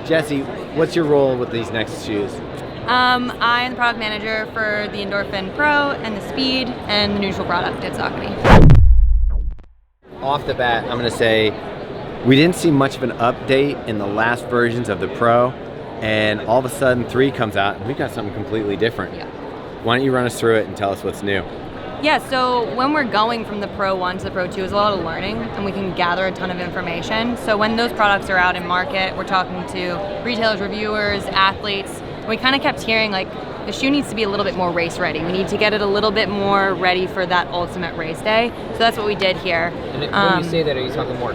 Jesse, what's your role with these next shoes? I'm the product manager for the Endorphin Pro and the Speed and the neutral product at Saucony. Off the bat, I'm going to say we didn't see much of an update in the last versions of the Pro, and all of a sudden 3 comes out and we've got something completely different. Yeah. Why don't you run us through it and tell us what's new? Yeah, so when we're going from the Pro 1 to the Pro 2, is a lot of learning, and we can gather a ton of information. So when those products are out in market, we're talking to retailers, reviewers, athletes. And we kind of kept hearing, like, the shoe needs to be a little bit more race ready. We need to get it a little bit more ready for that ultimate race day. So that's what we did here. And when you say that, are you talking more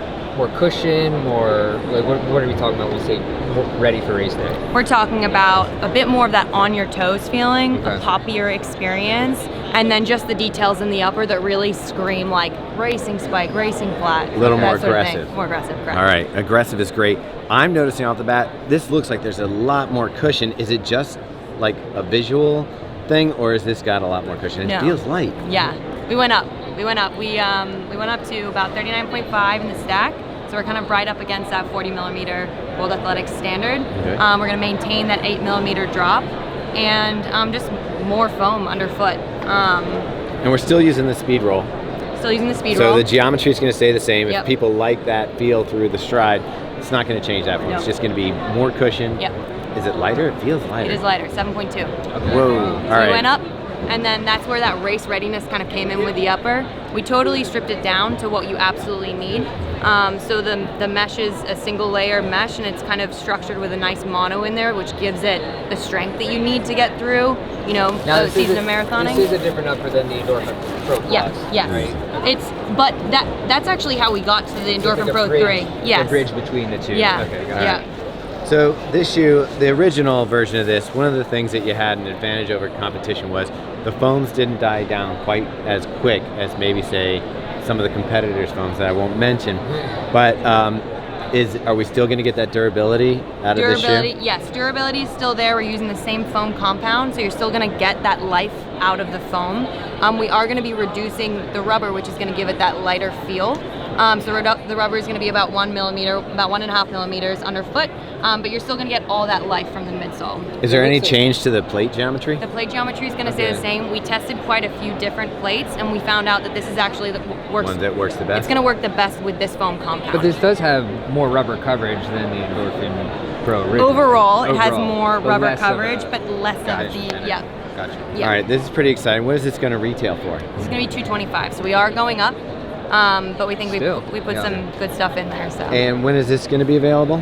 cushion, more, like, what are we talking about when we say more ready for race day? We're talking about a bit more of that on your toes feeling, Okay. a poppier experience, and then just the details in the upper that really scream like racing spike, racing flat. A little more that sort of thing. aggressive. More aggressive, correct. All right, aggressive is great. I'm noticing off the bat, this looks like there's a lot more cushion. Is it just like a visual thing, or has this got a lot more cushion? It No. feels light. Yeah, we went up. We went up to about 39.5 in the stack. So we're kind of right up against that 40 millimeter World Athletics standard. Okay. We're going to maintain that 8 millimeter drop and just more foam underfoot. And we're still using the speed roll. Still using the speed So roll. the geometry is going to stay the same. Yep. If people like that feel through the stride, it's not going to change that. No. It's just going to be more cushion. Yep. Is it lighter? It feels lighter. It is lighter, 7.2. Okay. Whoa. All So right. we went up, and then that's where that race readiness kind of came in with the upper. We totally stripped it down to what you absolutely need. So the mesh is a single layer mesh, and it's kind of structured with a nice mono in there, which gives it the strength that you need to get through, a season of marathoning. This is a different upper than the Endorphin Pro Plus. Yes. Right? But that's actually how we got to the It's Endorphin like a Pro bridge, 3. Yes. The bridge between the two. Yeah. Okay, got it. Yeah. So this shoe, the original version of this, one of the things that you had an advantage over competition was the foams didn't die down quite as quick as maybe, say, some of the competitors' foams that I won't mention. But are we still going to get that durability out of this shoe? Yes, durability is still there. We're using the same foam compound, so you're still going to get that life out of the foam. We are going to be reducing the rubber, which is going to give it that lighter feel. So the rubber is going to be about 1 millimeter, about 1.5 millimeters underfoot, but you're still going to get all that life from the midsole. Is there any change to the plate geometry? The plate geometry is going to stay the same. We tested quite a few different plates, and we found out that this is actually the One that works the best? It's going to work the best with this foam compound. But this does have more rubber coverage than the Endorphin Pro original. Overall, it has more but rubber less of coverage, a but less of Gotcha. the, yeah. Gotcha. Yeah. All right, this is pretty exciting. What is this going to retail for? It's going to be $225, so we are going up, but we think we put some good stuff in there. So And when is this going to be available?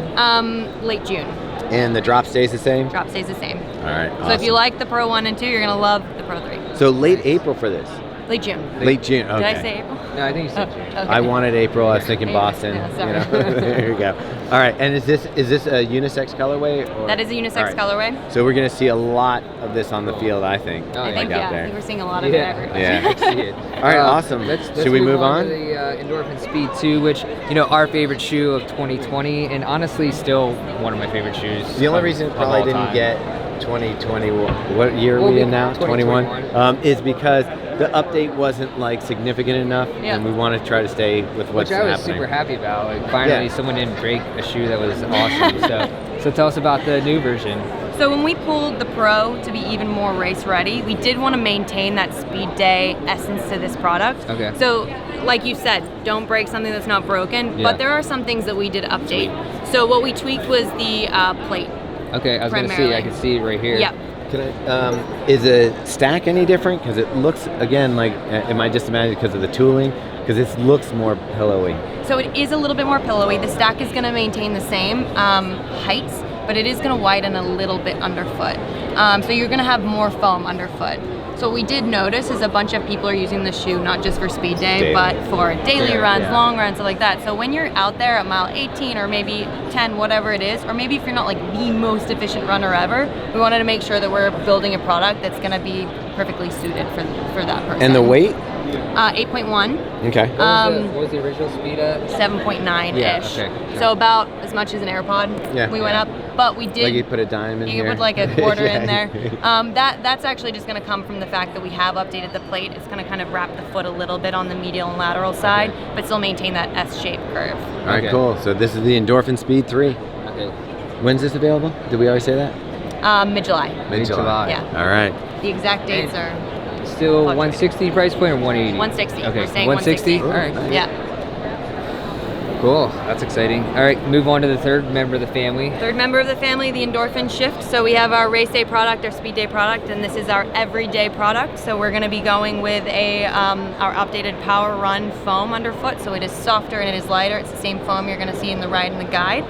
late June. And the drop stays the same? Drop stays the same. All right, So if you like the Pro 1 and 2, you're going to love the Pro 3. So late April for this? Late June. Late June, okay. Did I say April? No, I think you said June. Okay. I wanted April, I was thinking April. Boston. Yeah, sorry. There you go. All right, and is this a unisex colorway? Or? That is a unisex All right. colorway. So we're going to see a lot of this on the field, I think. Oh, I think, out yeah, there. I think we're seeing a lot of it everywhere. Yeah. I see it. All right, awesome. Let's Should we move on? to the Endorphin Speed 2, which, our favorite shoe of 2020, and honestly still one of my favorite shoes. The only reason it probably didn't get 2020, what year are we in now? 21? Is because the update wasn't like significant enough, and we want to try to stay with what's Which I was happening. super happy about. Like finally, someone didn't break a shoe that was awesome. So tell us about the new version. So when we pulled the Pro to be even more race ready, we did want to maintain that speed day essence to this product. Okay. So like you said, don't break something that's not broken, but there are some things that we did update. So what we tweaked was the plate. Okay, I was going to see, I can see it right here. Yep. Can I, is the stack any different? Because it looks, again, like, am I just imagining because of the tooling? Because it looks more pillowy. So it is a little bit more pillowy. The stack is going to maintain the same heights, but it is going to widen a little bit underfoot. So you're going to have more foam underfoot. So what we did notice is a bunch of people are using the shoe not just for speed day, but for daily runs, long runs, stuff like that. So when you're out there at mile 18 or maybe 10, whatever it is, or maybe if you're not like the most efficient runner ever, we wanted to make sure that we're building a product that's going to be perfectly suited for that person. And the weight? 8.1. Okay. What was the original speed at? 7.9-ish. Yeah, okay. So about as much as an AirPod. We went up, but we did. Like you put a dime in you here? could put like a quarter in there. That's actually just going to come from the fact that we have updated the plate. It's going to kind of wrap the foot a little bit on the medial and lateral side, but still maintain that S-shaped curve. All right, cool. So this is the Endorphin Speed 3. Okay. When's this available? Did we already say that? Mid-July. Mid-July. Yeah. All right. The exact dates are Still 160 price point or 180? 160. Okay, We're saying 160? 160. All right. Yeah. Cool. That's exciting. All right, move on to the third member of the family. Third member of the family, the Endorphin Shift. So we have our race day product, our speed day product, and this is our everyday product. So we're going to be going with our updated Power Run foam underfoot. So it is softer and it is lighter. It's the same foam you're going to see in the ride and the guide.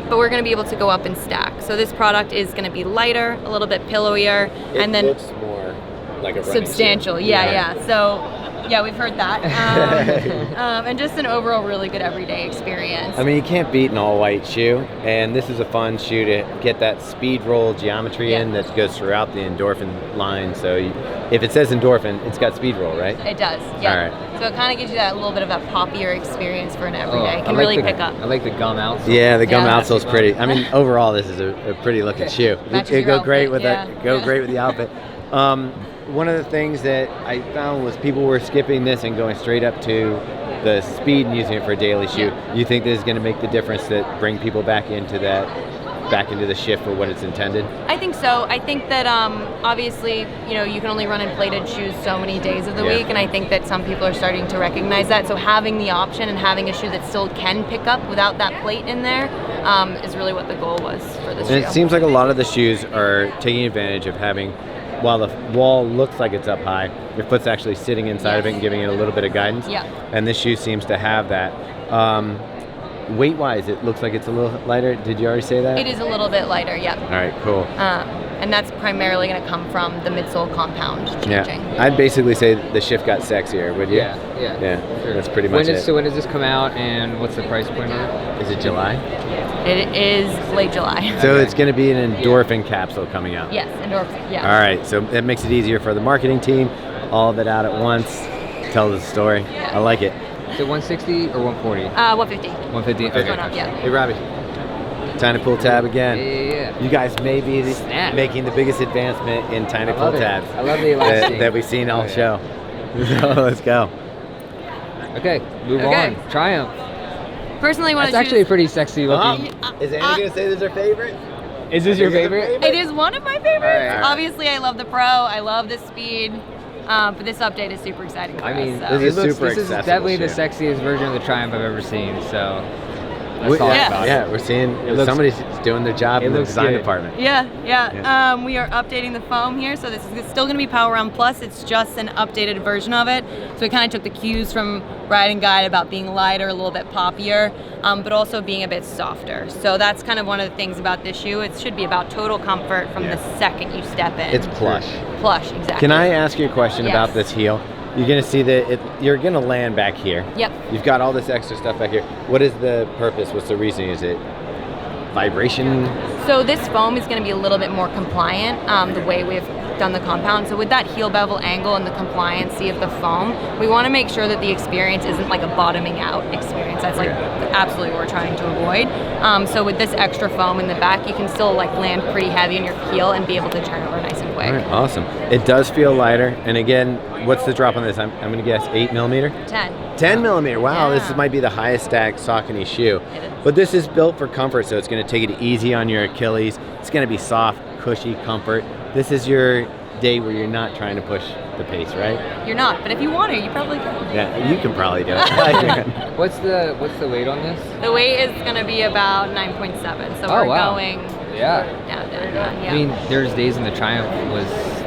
But we're going to be able to go up and stack. So this product is going to be lighter, a little bit pillowier, and then looks more like a running substantial. shoe. Yeah. So yeah, we've heard that. And just an overall really good everyday experience. I mean, you can't beat an all-white shoe, and this is a fun shoe to get that speed roll geometry in that goes throughout the Endorphin line. So if it says Endorphin, it's got speed roll, right? It does, yeah. All right. So it kind of gives you that little bit of that poppier experience for an everyday. It can really pick up. I like the gum outsole. Yeah, the gum Yeah. outsole's pretty. I mean, overall, this is a pretty looking shoe. Matches It'd your go great outfit, with yeah. great with the outfit. One of the things that I found was people were skipping this and going straight up to the speed and using it for a daily shoe. Yeah. You think this is going to make the difference that bring people back into the shift for what it's intended? I think so. I think that obviously, you can only run in plated shoes so many days of the week, and I think that some people are starting to recognize that. So having the option and having a shoe that still can pick up without that plate in there is really what the goal was for this shoe. And it seems like a lot of the shoes are taking advantage of having, while the wall looks like it's up high, your foot's actually sitting inside of it and giving it a little bit of guidance. Yeah. And this shoe seems to have that. Weight-wise, it looks like it's a little lighter. Did you already say that? It is a little bit lighter, yeah. All right, cool. And that's primarily going to come from the midsole compound changing. Yeah, I'd basically say the Shift got sexier, would you? Yeah. Sure. That's pretty much it. So when does this come out, and what's the price point on it? Is it July? It is late July. So it's going to be an Endorphin capsule coming out. Yes, Endorphin, yeah. All right, so that makes it easier for the marketing team. All of it out at once. Tell the story. Yeah. I like it. Is it 160 or 140? 150. 150. Okay. Going up, yeah. Hey, Robbie. Tiny pull tab again. Yeah. You guys may be Snap. making the biggest advancement in tiny I pull love it. tabs I love the elastic. that we've seen all Oh, yeah. show. So let's go. Okay, move Okay. on. Triumph. Personally, one That's of the actually shoes. pretty sexy looking. Is Andy going to say this is her favorite? Is this your favorite? It is one of my favorites. All right. Obviously, I love the Pro. I love the Speed. But this update is super exciting for I mean, us. So. This is super this is accessible definitely the shoe. sexiest version of the Triumph I've ever seen. So let's talk Yeah. about Yeah, it. we're seeing looks- somebody's doing their job it in the looks design good. department. Yeah. We are updating the foam here, so this is still going to be Power Run Plus. It's just an updated version of it. So we kind of took the cues from Ride and Guide about being lighter, a little bit poppier, but also being a bit softer. So that's kind of one of the things about this shoe. It should be about total comfort from the second you step in. It's plush. Plush, exactly. Can I ask you a question Yes. about this heel? You're going to see that you're going to land back here. Yep. You've got all this extra stuff back here. What is the purpose? What's the reason? Is it vibration? So this foam is going to be a little bit more compliant the way we've done the compound. So with that heel bevel angle and the compliancy of the foam, we want to make sure that the experience isn't like a bottoming out experience. That's like absolutely what we're trying to avoid. So with this extra foam in the back, you can still like land pretty heavy in your heel and be able to turn over nice and quick. All right, awesome. It does feel lighter. And again, what's the drop on this? I'm going to guess 8 millimeter? 10. 10 millimeter. Wow, Yeah. this might be the highest stacked Saucony shoe. It is. But this is built for comfort, so it's going to take it easy on your Achilles. It's going to be soft, cushy comfort. This is your day where you're not trying to push the pace, right? You're not, but if you want to, you probably can. Yeah, you can probably do it. What's the weight on this? The weight is going to be about 9.7. So Oh, we're wow. going Yeah. down. Yeah. I mean, there's days in the Triumph was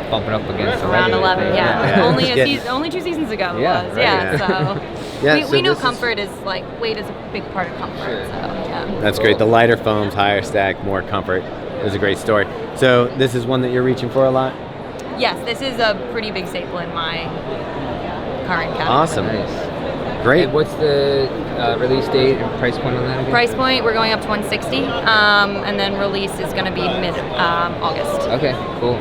bumping up against the Around regular 11, thing. yeah. Yeah. Only 2 seasons ago it Yeah, was. right, Yeah, yeah. so Yeah, so we know this is- comfort is like weight is a big part of comfort. Sure. So yeah. That's great. The lighter foams, higher stack, more comfort. It was a great story. So this is one that you're reaching for a lot? Yes, this is a pretty big staple in my current category. Awesome. Nice. Great. And what's the release date and price point on that again? Price point, we're going up to 160, and then release is going to be mid August. Okay, cool.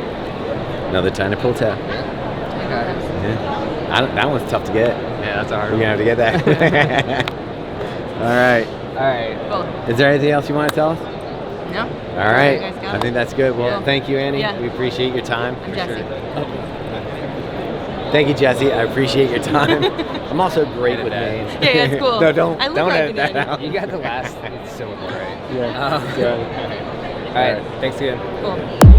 Another tiny pull tab. I got it. Yeah. That one's tough to get. Yeah, that's a hard We're going to have to get that. All right. All right. Cool. Is there anything else you want to tell us? No? All right. You guys got I it? think that's good. Well, Yeah. thank you, Annie. Yeah. We appreciate your time. I'm Jesse. Thank you, Jesse. I appreciate your time. I'm also great with names. Yeah, it's cool. No, don't I look don't like edit an that idiot. out. You got the last. It's so great. Yeah. All right. Thanks again. Cool.